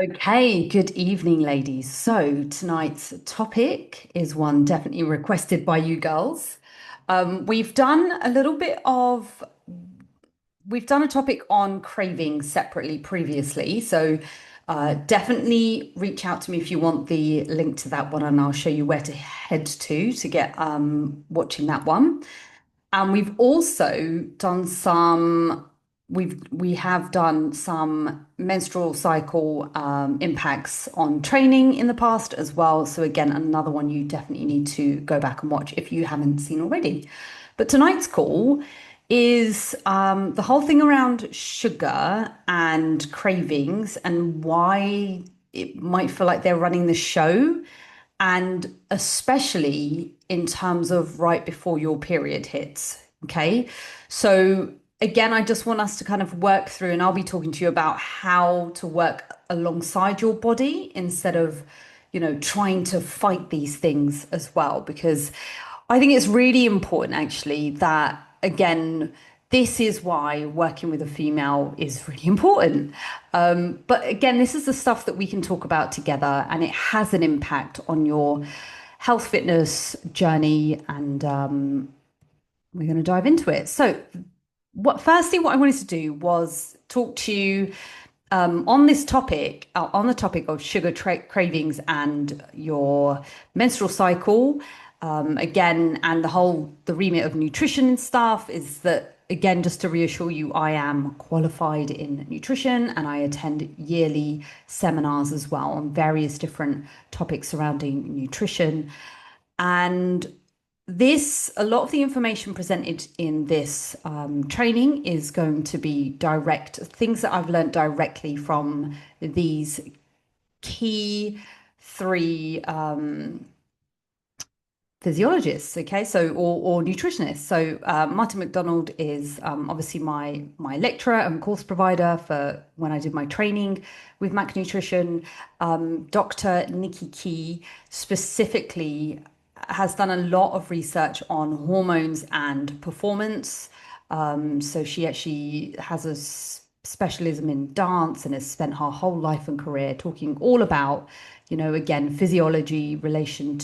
Okay, good evening, ladies. So tonight's topic is one definitely requested by you girls. We've done a little bit of, we've done a topic on cravings separately previously. So definitely reach out to me if you want the link to that one, and I'll show you where to head to get watching that one. And we've also done some, we have done some menstrual cycle impacts on training in the past as well. So again, another one you definitely need to go back and watch if you haven't seen already. But tonight's call is the whole thing around sugar and cravings and why it might feel like they're running the show, and especially in terms of right before your period hits. Okay. So, again, I just want us to kind of work through, and I'll be talking to you about how to work alongside your body instead of, trying to fight these things as well. Because I think it's really important, actually, that, again, this is why working with a female is really important. But again, this is the stuff that we can talk about together, and it has an impact on your health fitness journey. And we're going to dive into it. So, what I wanted to do was talk to you on this topic, on the topic of cravings and your menstrual cycle. Again, and the remit of nutrition and stuff is that, again, just to reassure you, I am qualified in nutrition and I attend yearly seminars as well on various different topics surrounding nutrition. And a lot of the information presented in this training is going to be direct things that I've learned directly from these key three physiologists, okay, so or nutritionists. So Martin McDonald is obviously my lecturer and course provider for when I did my training with Mac Nutrition. Dr. Nikki Key specifically has done a lot of research on hormones and performance. So she actually has a specialism in dance and has spent her whole life and career talking all about, again, physiology in relation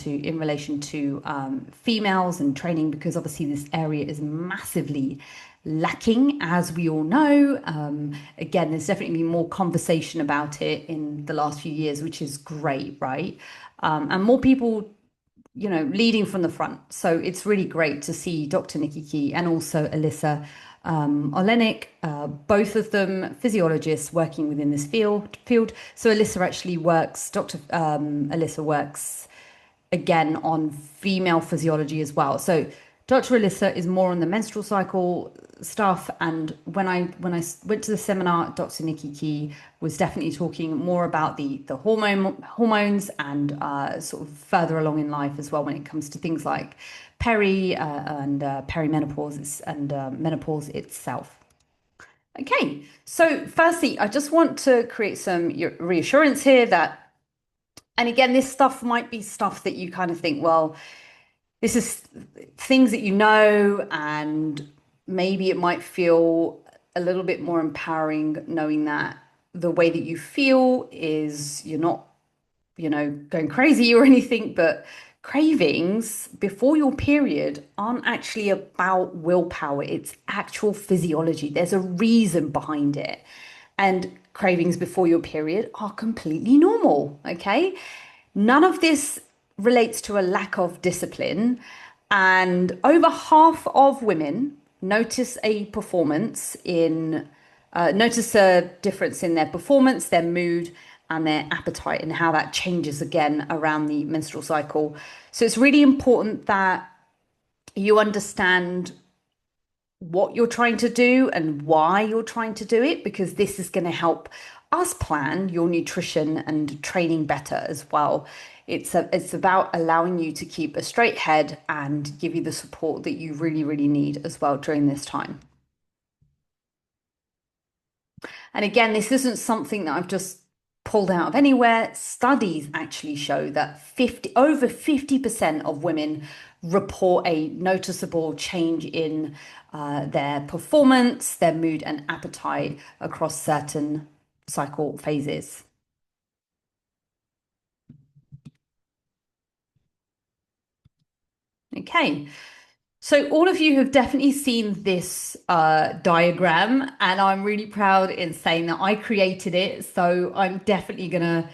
to females and training, because obviously this area is massively lacking, as we all know. Again, there's definitely been more conversation about it in the last few years, which is great, right? And more people leading from the front. So it's really great to see Dr. Nikki Key and also Alyssa Olenek, both of them physiologists working within this field. So Alyssa actually works, Dr. Alyssa works again on female physiology as well. So Dr. Alyssa is more on the menstrual cycle stuff, and when I went to the seminar, Dr. Nikki Key was definitely talking more about the hormones and sort of further along in life as well when it comes to things like and perimenopause and menopause itself. Okay, so firstly, I just want to create some reassurance here that, and again, this stuff might be stuff that you kind of think, well, this is things that and maybe it might feel a little bit more empowering knowing that the way that you feel is you're not, going crazy or anything, but cravings before your period aren't actually about willpower. It's actual physiology. There's a reason behind it. And cravings before your period are completely normal. Okay. None of this relates to a lack of discipline. And over half of women notice a difference in their performance, their mood, and their appetite, and how that changes again around the menstrual cycle. So it's really important that you understand what you're trying to do and why you're trying to do it, because this is going to help us plan your nutrition and training better as well. It's about allowing you to keep a straight head and give you the support that you really, really need as well during this time. And again, this isn't something that I've just pulled out of anywhere. Studies actually show that over 50% of women report a noticeable change in their performance, their mood, and appetite across certain cycle phases. Okay. So all of you have definitely seen this diagram, and I'm really proud in saying that I created it. So I'm definitely gonna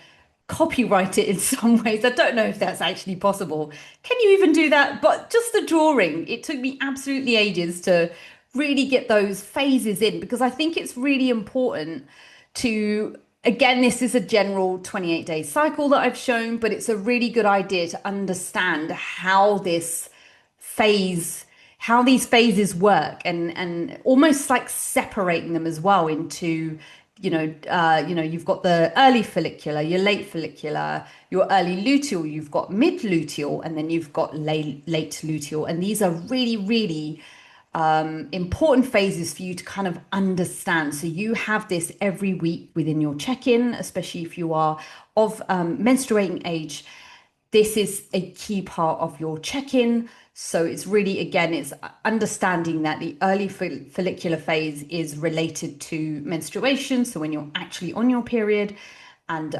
copyright it in some ways. I don't know if that's actually possible. Can you even do that? But just the drawing, it took me absolutely ages to really get those phases in because I think it's really important to, again, this is a general 28-day cycle that I've shown, but it's a really good idea to understand how this phase how these phases work and almost like separating them as well into you've got the early follicular, your late follicular, your early luteal, you've got mid luteal, and then you've got late luteal, and these are really really important phases for you to kind of understand. So you have this every week within your check-in, especially if you are of menstruating age. This is a key part of your check-in. So it's really, again, it's understanding that the early follicular phase is related to menstruation. So when you're actually on your period, and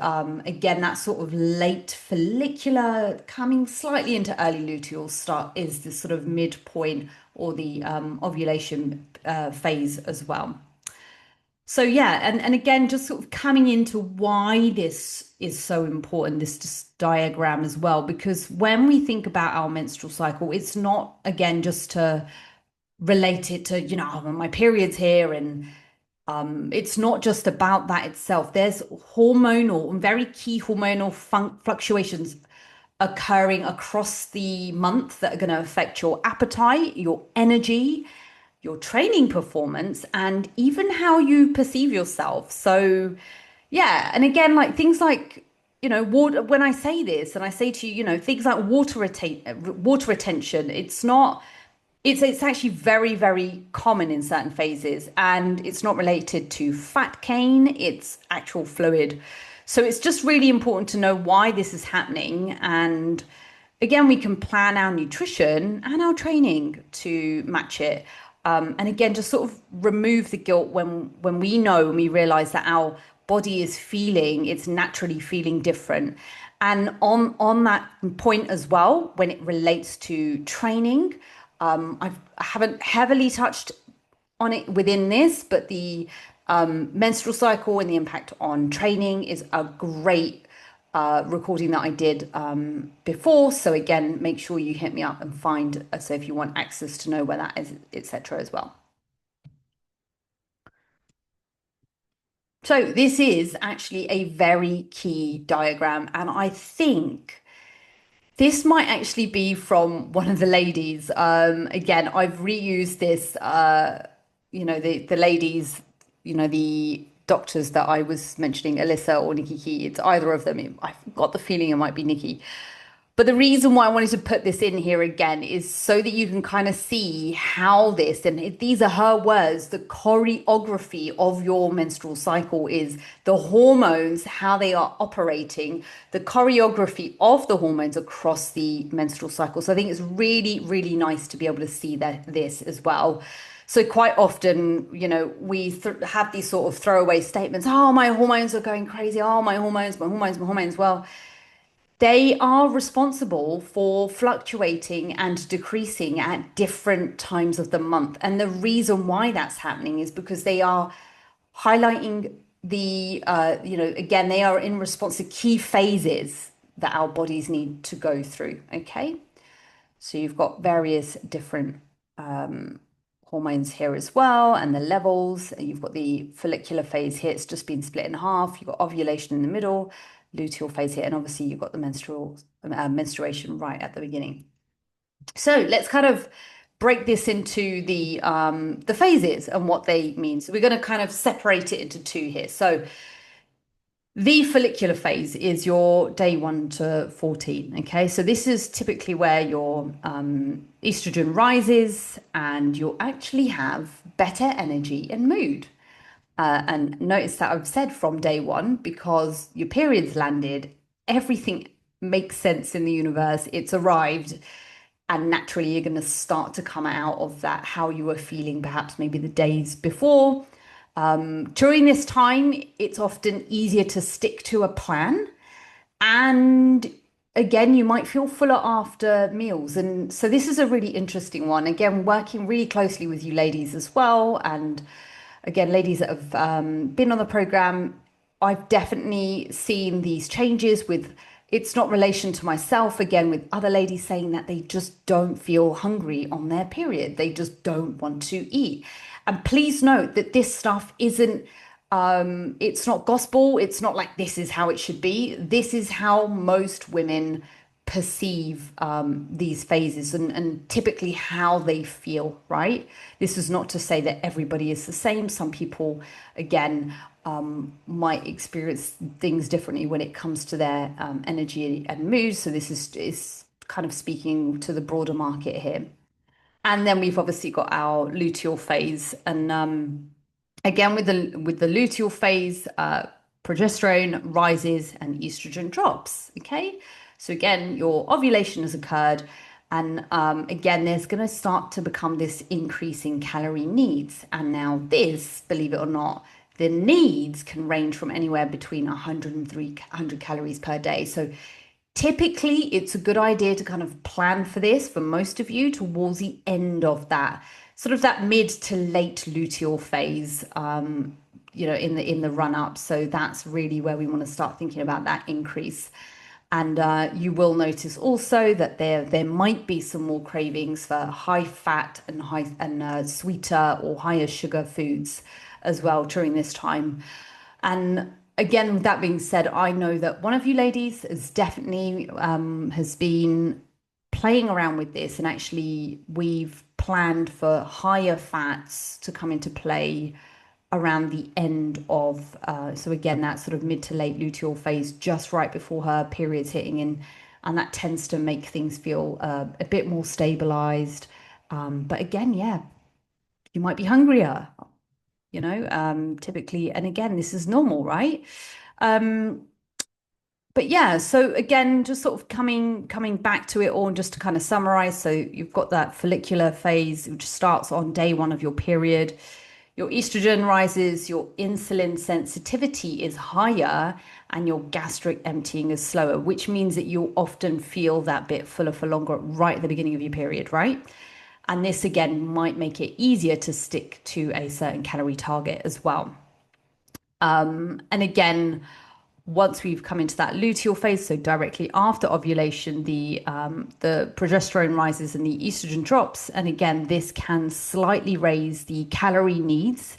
again, that sort of late follicular coming slightly into early luteal start is the sort of midpoint or the ovulation phase as well. So yeah, and again, just sort of coming into why this is so important, this just diagram as well, because when we think about our menstrual cycle, it's not again just to relate it to, oh, my period's here, and it's not just about that itself. There's hormonal and very key hormonal fluctuations occurring across the month that are going to affect your appetite, your energy, your training performance, and even how you perceive yourself. So, yeah. And again, like things like, water, when I say this and I say to you, things like water retention, it's actually very, very common in certain phases, and it's not related to fat gain, it's actual fluid. So it's just really important to know why this is happening. And again, we can plan our nutrition and our training to match it. And again, just sort of remove the guilt when we know and we realize that our body is feeling, it's naturally feeling different. And on that point as well, when it relates to training, I haven't heavily touched on it within this, but the menstrual cycle and the impact on training is a great recording that I did before. So again, make sure you hit me up and find, so if you want access to know where that is, etc. as well. So this is actually a very key diagram, and I think this might actually be from one of the ladies. Again, I've reused this, the ladies, the doctors that I was mentioning, Alyssa or Nikki Key. It's either of them. I've got the feeling it might be Nikki. But the reason why I wanted to put this in here again is so that you can kind of see how this, and these are her words, the choreography of your menstrual cycle is the hormones, how they are operating, the choreography of the hormones across the menstrual cycle. So I think it's really, really nice to be able to see this as well. So quite often, we have these sort of throwaway statements. Oh, my hormones are going crazy. Oh, my hormones, my hormones, my hormones. Well, they are responsible for fluctuating and decreasing at different times of the month. And the reason why that's happening is because they are highlighting again, they are in response to key phases that our bodies need to go through. Okay. So you've got various different hormones here as well, and the levels. You've got the follicular phase here, it's just been split in half. You've got ovulation in the middle, luteal phase here, and obviously you've got the menstruation right at the beginning. So let's kind of break this into the phases and what they mean. So we're going to kind of separate it into two here. So the follicular phase is your day 1 to 14. Okay, so this is typically where your estrogen rises and you'll actually have better energy and mood. And notice that I've said from day 1 because your period's landed, everything makes sense in the universe, it's arrived, and naturally you're going to start to come out of that how you were feeling perhaps maybe the days before. During this time, it's often easier to stick to a plan, and again, you might feel fuller after meals. And so this is a really interesting one. Again, working really closely with you ladies as well. And again, ladies that have been on the program, I've definitely seen these changes with it's not relation to myself, again, with other ladies saying that they just don't feel hungry on their period. They just don't want to eat. And please note that this stuff isn't it's not gospel. It's not like this is how it should be. This is how most women perceive these phases and typically how they feel, right? This is not to say that everybody is the same. Some people, again, might experience things differently when it comes to their energy and mood. So is kind of speaking to the broader market here. And then we've obviously got our luteal phase, and again with the luteal phase, progesterone rises and estrogen drops. Okay, so again, your ovulation has occurred, and again, there's going to start to become this increase in calorie needs. And now, this, believe it or not, the needs can range from anywhere between 100 and 300 calories per day. So typically, it's a good idea to kind of plan for this for most of you towards the end of that sort of that mid to late luteal phase, in the run up. So that's really where we want to start thinking about that increase. And you will notice also that there might be some more cravings for high fat and sweeter or higher sugar foods as well during this time. And again, with that being said, I know that one of you ladies is definitely has been playing around with this, and actually we've planned for higher fats to come into play around the end of so again that sort of mid to late luteal phase, just right before her period's hitting in, and that tends to make things feel a bit more stabilized. But again, yeah, you might be hungrier, typically. And again, this is normal, right? Um, but yeah, so again, just sort of coming back to it all, and just to kind of summarize. So you've got that follicular phase, which starts on day one of your period. Your estrogen rises, your insulin sensitivity is higher, and your gastric emptying is slower, which means that you'll often feel that bit fuller for longer right at the beginning of your period, right? And this again might make it easier to stick to a certain calorie target as well. And again, once we've come into that luteal phase, so directly after ovulation, the progesterone rises and the estrogen drops. And again, this can slightly raise the calorie needs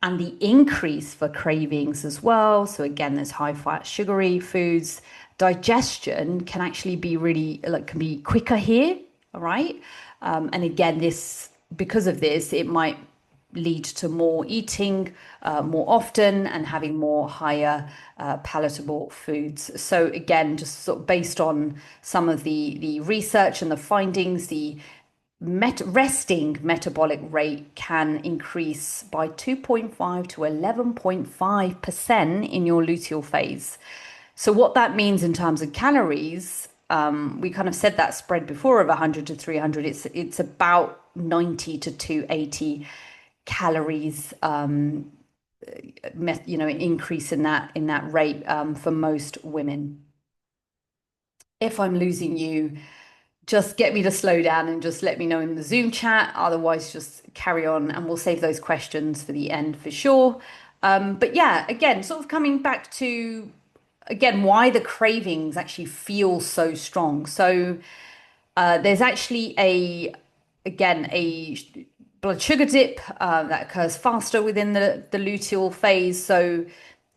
and the increase for cravings as well. So again, there's high fat, sugary foods. Digestion can actually be really like can be quicker here. All right. And again, this because of this, it might lead to more eating more often and having more higher palatable foods. So again, just sort of based on some of the research and the findings, the resting metabolic rate can increase by 2.5 to 11.5% in your luteal phase. So what that means in terms of calories, we kind of said that spread before of 100 to 300. It's about 90 to 280 calories, increase in that rate for most women. If I'm losing you, just get me to slow down and just let me know in the Zoom chat. Otherwise, just carry on and we'll save those questions for the end for sure. But yeah, again, sort of coming back to again why the cravings actually feel so strong. So there's actually a blood sugar dip that occurs faster within the luteal phase. So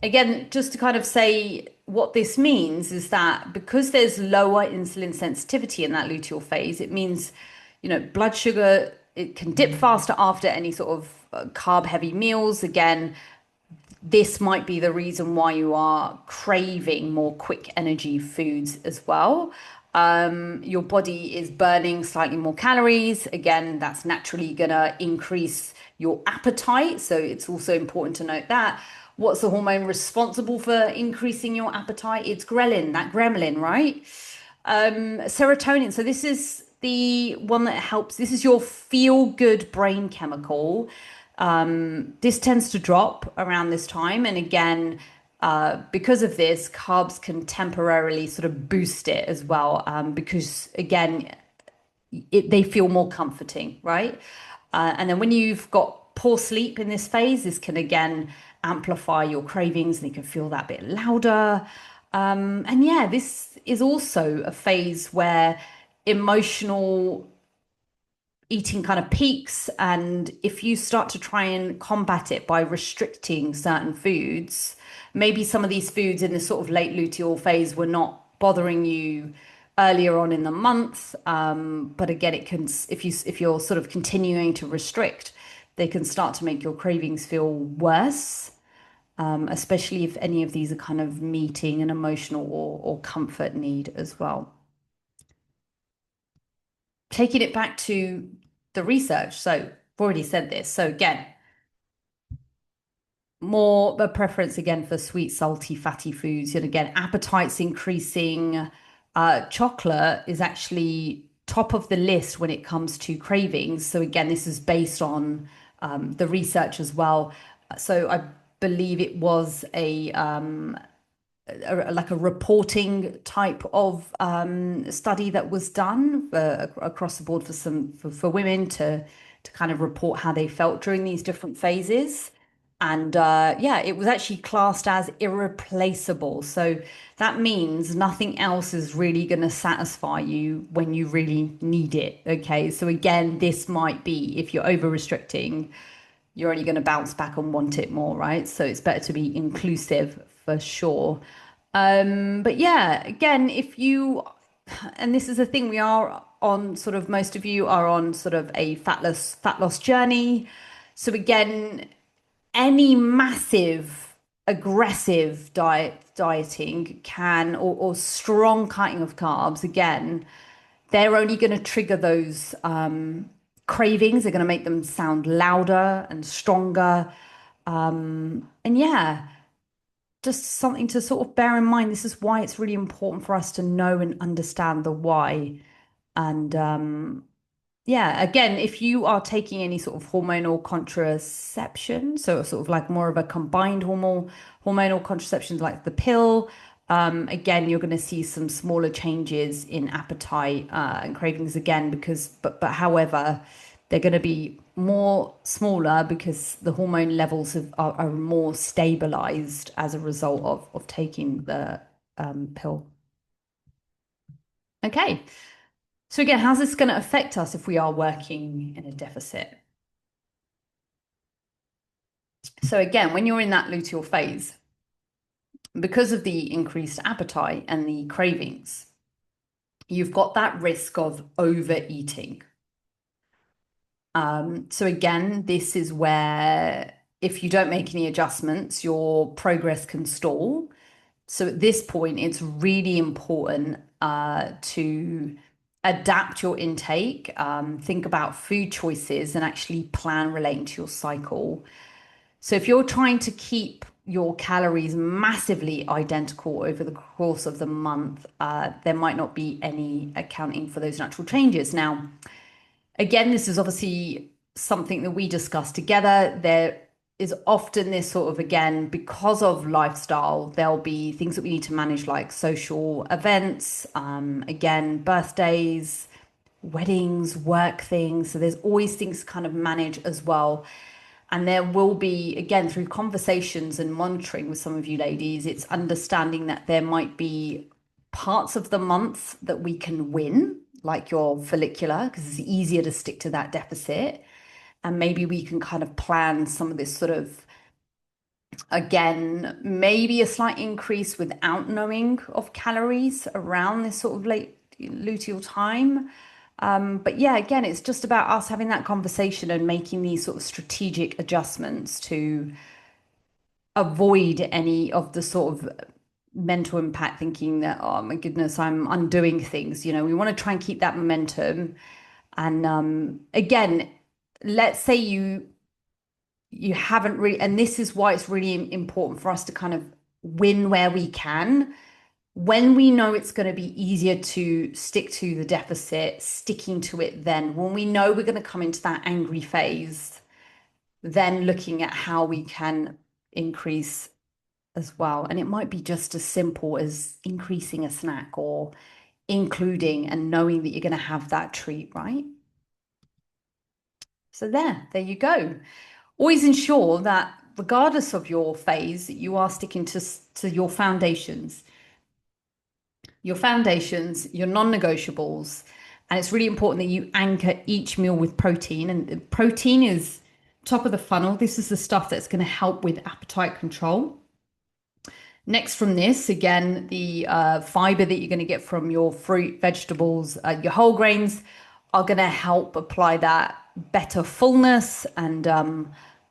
again, just to kind of say what this means is that because there's lower insulin sensitivity in that luteal phase, it means, blood sugar, it can dip faster after any sort of carb heavy meals. Again, this might be the reason why you are craving more quick energy foods as well. Your body is burning slightly more calories. Again, that's naturally going to increase your appetite. So it's also important to note that. What's the hormone responsible for increasing your appetite? It's ghrelin, that gremlin, right? Serotonin. So this is the one that helps. This is your feel good brain chemical. This tends to drop around this time. And again, Because of this, carbs can temporarily sort of boost it as well, because again, they feel more comforting, right? And then when you've got poor sleep in this phase, this can again amplify your cravings and you can feel that bit louder. And yeah, this is also a phase where emotional eating kind of peaks. And if you start to try and combat it by restricting certain foods, maybe some of these foods in this sort of late luteal phase were not bothering you earlier on in the month. But again, it can, if you're sort of continuing to restrict, they can start to make your cravings feel worse. Especially if any of these are kind of meeting an emotional or comfort need as well. Taking it back to the research. So I've already said this. So again, more the preference again for sweet, salty, fatty foods. And again, appetite's increasing. Chocolate is actually top of the list when it comes to cravings. So again, this is based on the research as well. So I believe it was like a reporting type of study that was done across the board for for women to kind of report how they felt during these different phases. And yeah, it was actually classed as irreplaceable. So that means nothing else is really going to satisfy you when you really need it. Okay. So again, this might be if you're over restricting, you're only going to bounce back and want it more, right? So it's better to be inclusive for sure. But yeah, again, if you, and this is the thing, we are on sort of, most of you are on sort of a fat loss journey. So again, any massive aggressive dieting can or strong cutting of carbs again, they're only going to trigger those cravings. They're going to make them sound louder and stronger. And yeah, just something to sort of bear in mind. This is why it's really important for us to know and understand the why. And yeah, again, if you are taking any sort of hormonal contraception, so sort of like more of a combined hormonal contraception like the pill, again, you're going to see some smaller changes in appetite and cravings again because but however, they're going to be more smaller because the hormone levels are more stabilized as a result of taking the pill. Okay. So again, how's this going to affect us if we are working in a deficit? So again, when you're in that luteal phase, because of the increased appetite and the cravings, you've got that risk of overeating. So again, this is where if you don't make any adjustments, your progress can stall. So at this point, it's really important to adapt your intake, think about food choices, and actually plan relating to your cycle. So if you're trying to keep your calories massively identical over the course of the month, there might not be any accounting for those natural changes. Now, again, this is obviously something that we discuss together. There is often this sort of, again, because of lifestyle, there'll be things that we need to manage like social events, again, birthdays, weddings, work things. So there's always things to kind of manage as well. And there will be, again, through conversations and monitoring with some of you ladies, it's understanding that there might be parts of the month that we can win, like your follicular, because it's easier to stick to that deficit. And maybe we can kind of plan some of this sort of, again, maybe a slight increase without knowing of calories around this sort of late luteal time. But yeah, again, it's just about us having that conversation and making these sort of strategic adjustments to avoid any of the sort of mental impact thinking that, oh my goodness, I'm undoing things. You know, we want to try and keep that momentum. And again, let's say you haven't really, and this is why it's really important for us to kind of win where we can. When we know it's going to be easier to stick to the deficit, sticking to it then, when we know we're going to come into that angry phase, then looking at how we can increase as well. And it might be just as simple as increasing a snack or including and knowing that you're going to have that treat, right? So there you go. Always ensure that regardless of your phase, you are sticking to your non-negotiables. And it's really important that you anchor each meal with protein. And protein is top of the funnel. This is the stuff that's going to help with appetite control. Next from this, again, the fiber that you're going to get from your fruit, vegetables, your whole grains are going to help apply that better fullness and,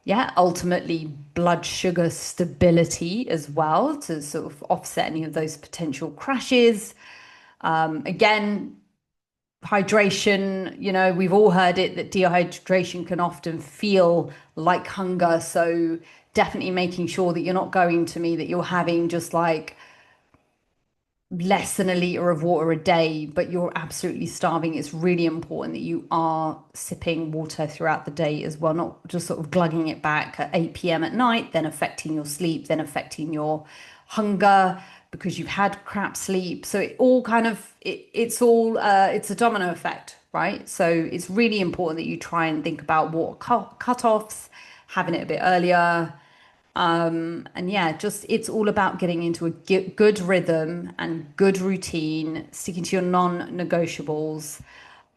yeah, ultimately blood sugar stability as well to sort of offset any of those potential crashes. Again, hydration, we've all heard it that dehydration can often feel like hunger. So definitely making sure that you're not going to me that you're having just like less than a liter of water a day, but you're absolutely starving. It's really important that you are sipping water throughout the day as well, not just sort of glugging it back at 8 p.m. at night, then affecting your sleep, then affecting your hunger because you've had crap sleep. So it all kind of it's a domino effect, right? So it's really important that you try and think about water cut-offs, having it a bit earlier, and yeah, just it's all about getting into a good rhythm and good routine, sticking to your non-negotiables.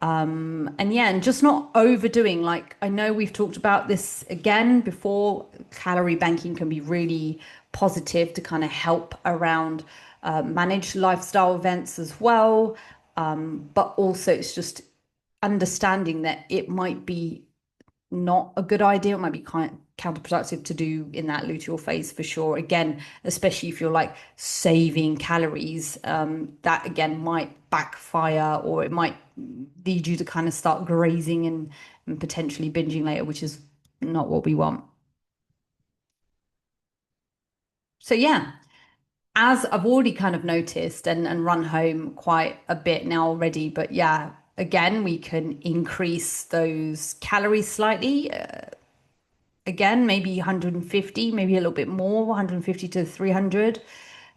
And yeah, and just not overdoing. Like I know we've talked about this again before, calorie banking can be really positive to kind of help around manage lifestyle events as well. But also it's just understanding that it might be not a good idea. It might be kind of counterproductive to do in that luteal phase for sure. Again, especially if you're like saving calories, that again might backfire or it might lead you to kind of start grazing and potentially binging later, which is not what we want. So yeah, as I've already kind of noticed and run home quite a bit now already, but yeah, again, we can increase those calories slightly. Again, maybe 150, maybe a little bit more, 150 to 300.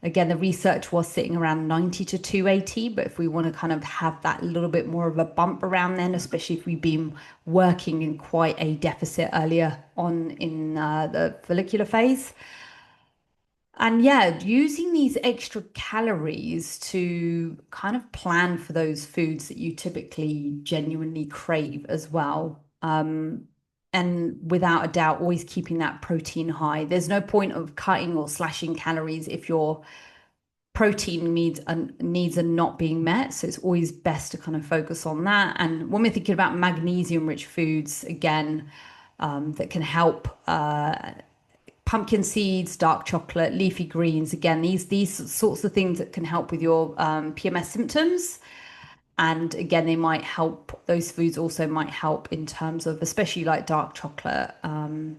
Again, the research was sitting around 90 to 280, but if we want to kind of have that little bit more of a bump around then, especially if we've been working in quite a deficit earlier on in the follicular phase. And yeah, using these extra calories to kind of plan for those foods that you typically genuinely crave as well. And without a doubt, always keeping that protein high. There's no point of cutting or slashing calories if your protein needs are not being met. So it's always best to kind of focus on that. And when we're thinking about magnesium-rich foods, again, that can help pumpkin seeds, dark chocolate, leafy greens. Again, these sorts of things that can help with your PMS symptoms. And again, they might help. Those foods also might help in terms of, especially like dark chocolate, and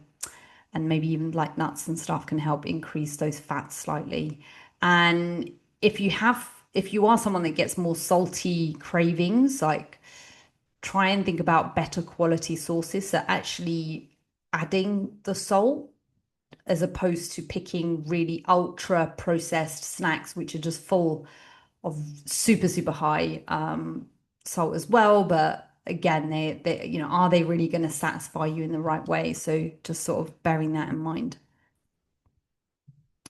maybe even like nuts and stuff can help increase those fats slightly. And if you are someone that gets more salty cravings, like try and think about better quality sources that actually adding the salt as opposed to picking really ultra processed snacks, which are just full of super high salt as well. But again, are they really going to satisfy you in the right way? So just sort of bearing that in mind.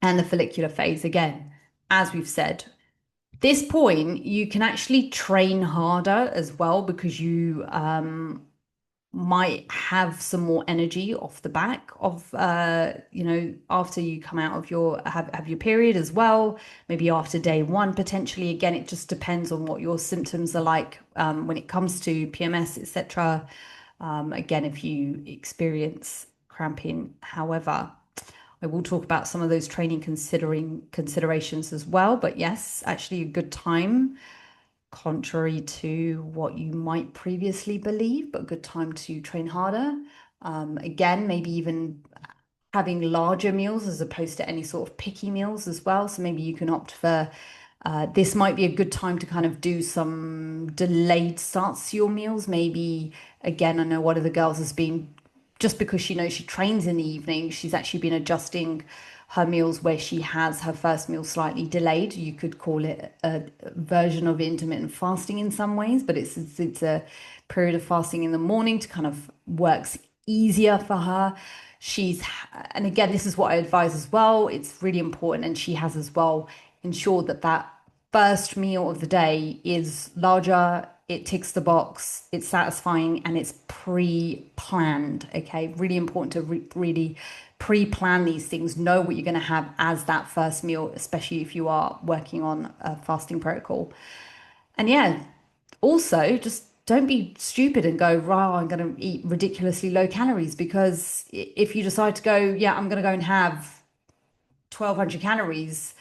And the follicular phase, again, as we've said, this point you can actually train harder as well because you might have some more energy off the back of after you come out of have your period as well, maybe after day one potentially. Again, it just depends on what your symptoms are like when it comes to PMS, etc. Again, if you experience cramping, however, I will talk about some of those training considerations as well. But yes, actually a good time, contrary to what you might previously believe, but a good time to train harder. Again, maybe even having larger meals as opposed to any sort of picky meals as well. So maybe you can opt for this might be a good time to kind of do some delayed starts to your meals. Maybe, again, I know one of the girls has been, just because she knows she trains in the evening, she's actually been adjusting her meals where she has her first meal slightly delayed. You could call it a version of intermittent fasting in some ways, but it's a period of fasting in the morning to kind of works easier for her. She's, and again, this is what I advise as well. It's really important, and she has as well ensured that that first meal of the day is larger, it ticks the box, it's satisfying, and it's pre-planned. Okay, really important to really pre-plan these things, know what you're going to have as that first meal, especially if you are working on a fasting protocol. And yeah, also just don't be stupid and go, right, I'm going to eat ridiculously low calories, because if you decide to go, yeah, I'm going to go and have 1,200 calories,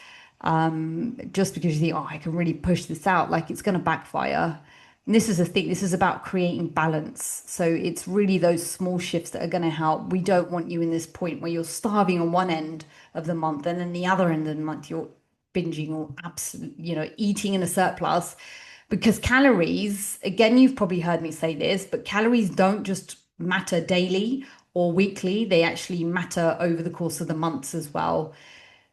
just because you think, oh, I can really push this out, like it's going to backfire. And this is the thing, this is about creating balance. So it's really those small shifts that are going to help. We don't want you in this point where you're starving on one end of the month, and then the other end of the month you're binging or absolutely, eating in a surplus. Because calories, again, you've probably heard me say this, but calories don't just matter daily or weekly, they actually matter over the course of the months as well.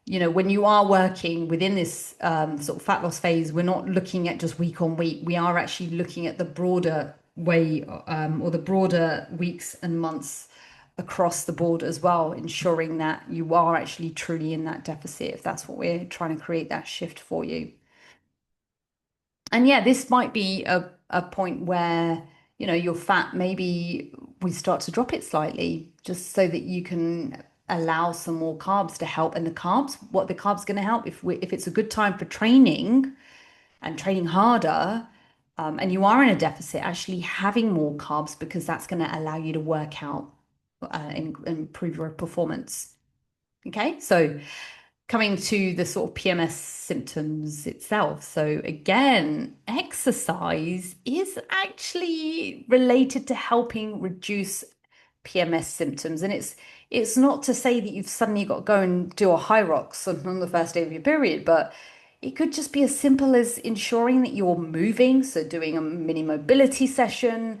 When you are working within this sort of fat loss phase, we're not looking at just week on week. We are actually looking at the broader way, or the broader weeks and months across the board as well, ensuring that you are actually truly in that deficit, if that's what we're trying to create that shift for you. And yeah, this might be a point where, your fat, maybe we start to drop it slightly just so that you can allow some more carbs to help. And the carbs, what the carbs going to help if it's a good time for training and training harder, and you are in a deficit, actually having more carbs, because that's going to allow you to work out and improve your performance. Okay, so coming to the sort of PMS symptoms itself. So again, exercise is actually related to helping reduce PMS symptoms. And it's not to say that you've suddenly got to go and do a high rocks on the first day of your period, but it could just be as simple as ensuring that you're moving, so doing a mini mobility session.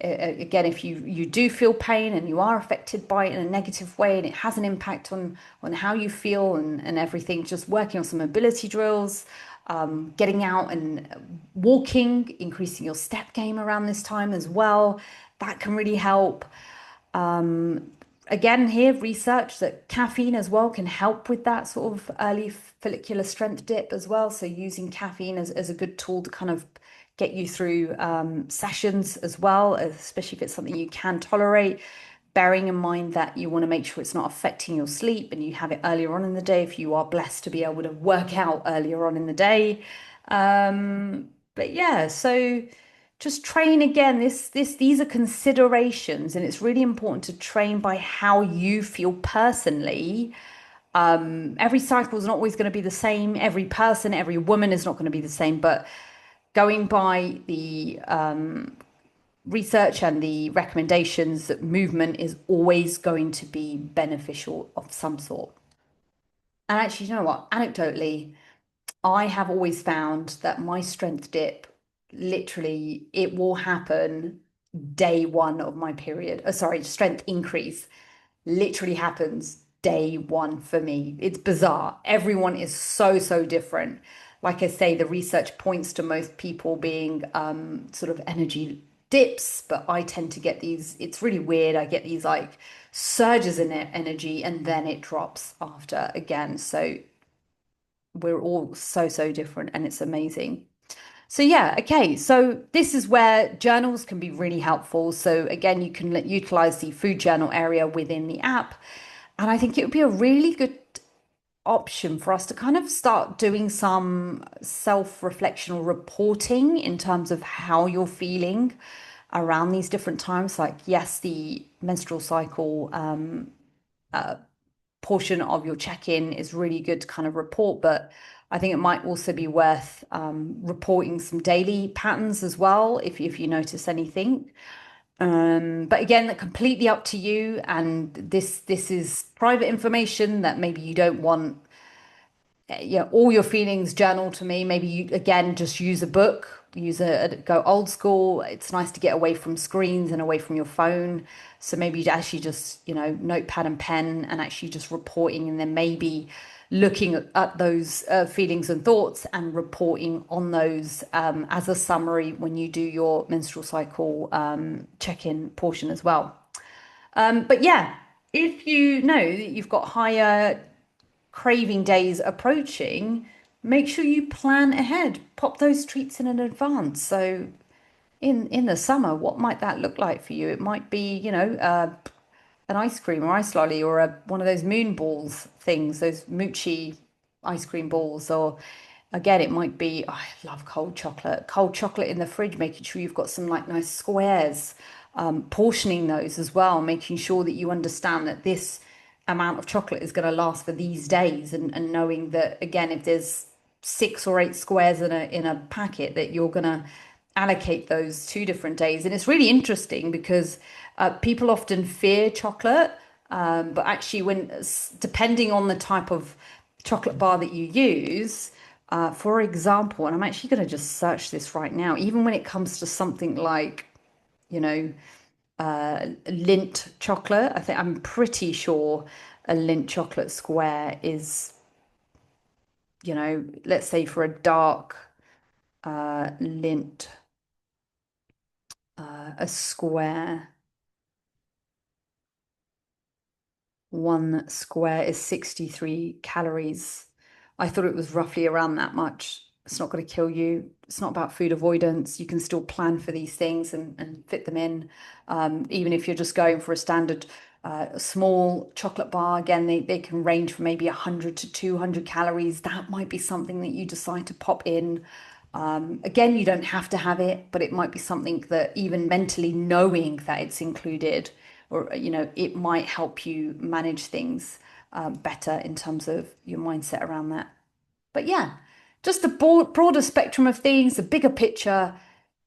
Again, if you do feel pain and you are affected by it in a negative way, and it has an impact on how you feel and everything, just working on some mobility drills, getting out and walking, increasing your step game around this time as well, that can really help. Again, here, research that caffeine as well can help with that sort of early follicular strength dip as well. So using caffeine as a good tool to kind of get you through sessions as well, especially if it's something you can tolerate. Bearing in mind that you want to make sure it's not affecting your sleep, and you have it earlier on in the day if you are blessed to be able to work out earlier on in the day. But yeah, so just train again. These are considerations, and it's really important to train by how you feel personally. Every cycle is not always going to be the same. Every person, every woman is not going to be the same. But going by the research and the recommendations, that movement is always going to be beneficial of some sort. And actually, you know what? Anecdotally, I have always found that my strength dip, literally, it will happen day one of my period. Sorry, strength increase literally happens day one for me. It's bizarre. Everyone is so different. Like I say, the research points to most people being sort of energy dips, but I tend to get these, it's really weird. I get these like surges in energy, and then it drops after again. So we're all so different, and it's amazing. So yeah, okay. So this is where journals can be really helpful. So again, you can utilize the food journal area within the app. And I think it would be a really good option for us to kind of start doing some self-reflection or reporting in terms of how you're feeling around these different times. Like, yes, the menstrual cycle portion of your check-in is really good to kind of report, but I think it might also be worth reporting some daily patterns as well if you notice anything. But again, completely up to you. And this is private information that maybe you don't want, all your feelings journal to me. Maybe you again just use a book go old school. It's nice to get away from screens and away from your phone. So maybe you actually just, notepad and pen and actually just reporting, and then maybe looking at those feelings and thoughts and reporting on those as a summary when you do your menstrual cycle check-in portion as well. But yeah, if you know that you've got higher craving days approaching, make sure you plan ahead. Pop those treats in advance. So in the summer, what might that look like for you? It might be, an ice cream or ice lolly or one of those moon balls things, those mochi ice cream balls. Or again, it might be, oh, I love cold chocolate in the fridge, making sure you've got some like nice squares, portioning those as well, making sure that you understand that this amount of chocolate is going to last for these days, and knowing that again, if there's 6 or 8 squares in a packet, that you're going to allocate those 2 different days. And it's really interesting because people often fear chocolate, but actually, depending on the type of chocolate bar that you use, for example, and I'm actually going to just search this right now, even when it comes to something like, you know, Lindt chocolate, I'm pretty sure a Lindt chocolate square is, let's say for a dark Lindt, a square. One square is 63 calories. I thought it was roughly around that much. It's not going to kill you. It's not about food avoidance. You can still plan for these things and fit them in. Even if you're just going for a standard small chocolate bar, again, they can range from maybe 100 to 200 calories. That might be something that you decide to pop in. Again, you don't have to have it, but it might be something that even mentally knowing that it's included, or it might help you manage things better in terms of your mindset around that. But yeah, just the broader spectrum of things, the bigger picture.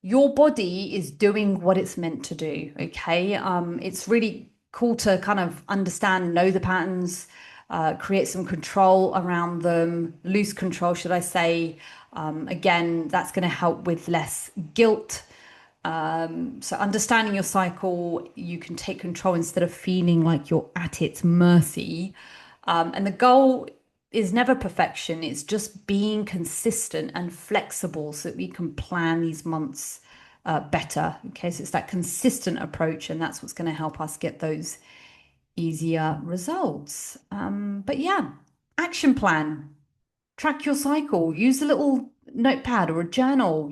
Your body is doing what it's meant to do. Okay. It's really cool to kind of understand, know the patterns, create some control around them, loose control, should I say. Again, that's going to help with less guilt. So understanding your cycle, you can take control instead of feeling like you're at its mercy. And the goal is never perfection. It's just being consistent and flexible so that we can plan these months better. Okay, so it's that consistent approach, and that's what's going to help us get those easier results. But yeah, action plan, track your cycle, use a little notepad or a journal,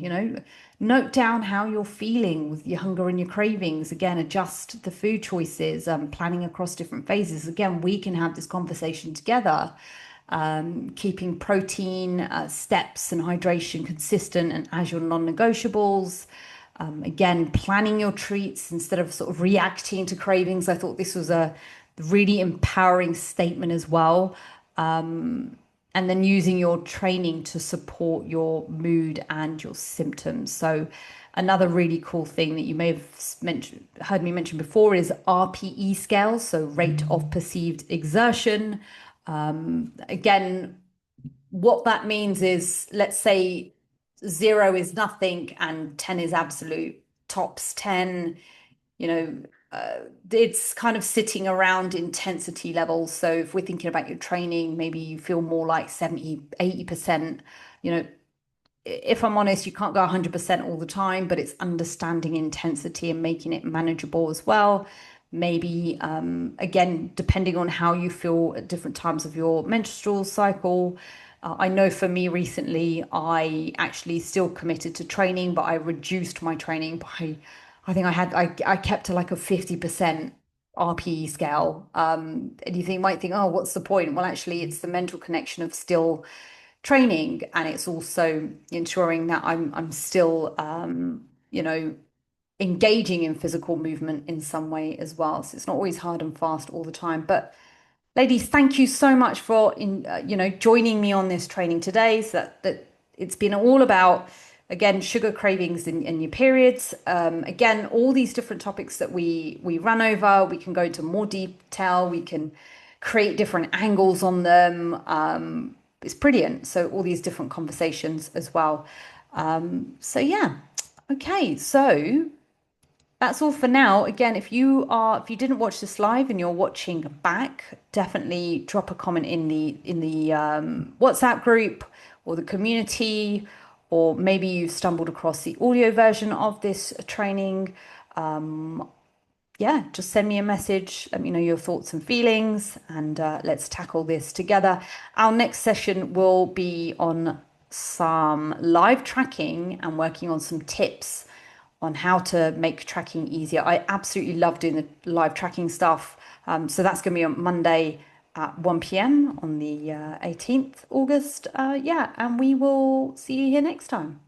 note down how you're feeling with your hunger and your cravings. Again, adjust the food choices, planning across different phases. Again, we can have this conversation together, keeping protein, steps, and hydration consistent and as your non-negotiables. Again, planning your treats instead of sort of reacting to cravings. I thought this was a really empowering statement as well. And then using your training to support your mood and your symptoms. So another really cool thing that you may have heard me mention before is RPE scales, so rate of perceived exertion. Again, what that means is, let's say 0 is nothing and 10 is absolute. Tops 10, you know, it's kind of sitting around intensity levels. So if we're thinking about your training, maybe you feel more like 70, 80%. You know, if I'm honest, you can't go 100% all the time, but it's understanding intensity and making it manageable as well. Maybe, again, depending on how you feel at different times of your menstrual cycle. I know for me recently, I actually still committed to training, but I reduced my training by, I kept to like a 50% RPE scale. And might think, oh, what's the point? Well, actually, it's the mental connection of still training, and it's also ensuring that I'm still engaging in physical movement in some way as well. So it's not always hard and fast all the time. But ladies, thank you so much for joining me on this training today. So that it's been all about, again, sugar cravings in your periods. Again, all these different topics that we run over. We can go into more detail. We can create different angles on them. It's brilliant. So all these different conversations as well. So yeah, okay, so that's all for now. Again, if you didn't watch this live and you're watching back, definitely drop a comment in the WhatsApp group or the community, or maybe you stumbled across the audio version of this training. Yeah, just send me a message. Let me know your thoughts and feelings, and let's tackle this together. Our next session will be on some live tracking and working on some tips on how to make tracking easier. I absolutely love doing the live tracking stuff. So that's going to be on Monday at 1 p.m. on the 18th August. Yeah, and we will see you here next time.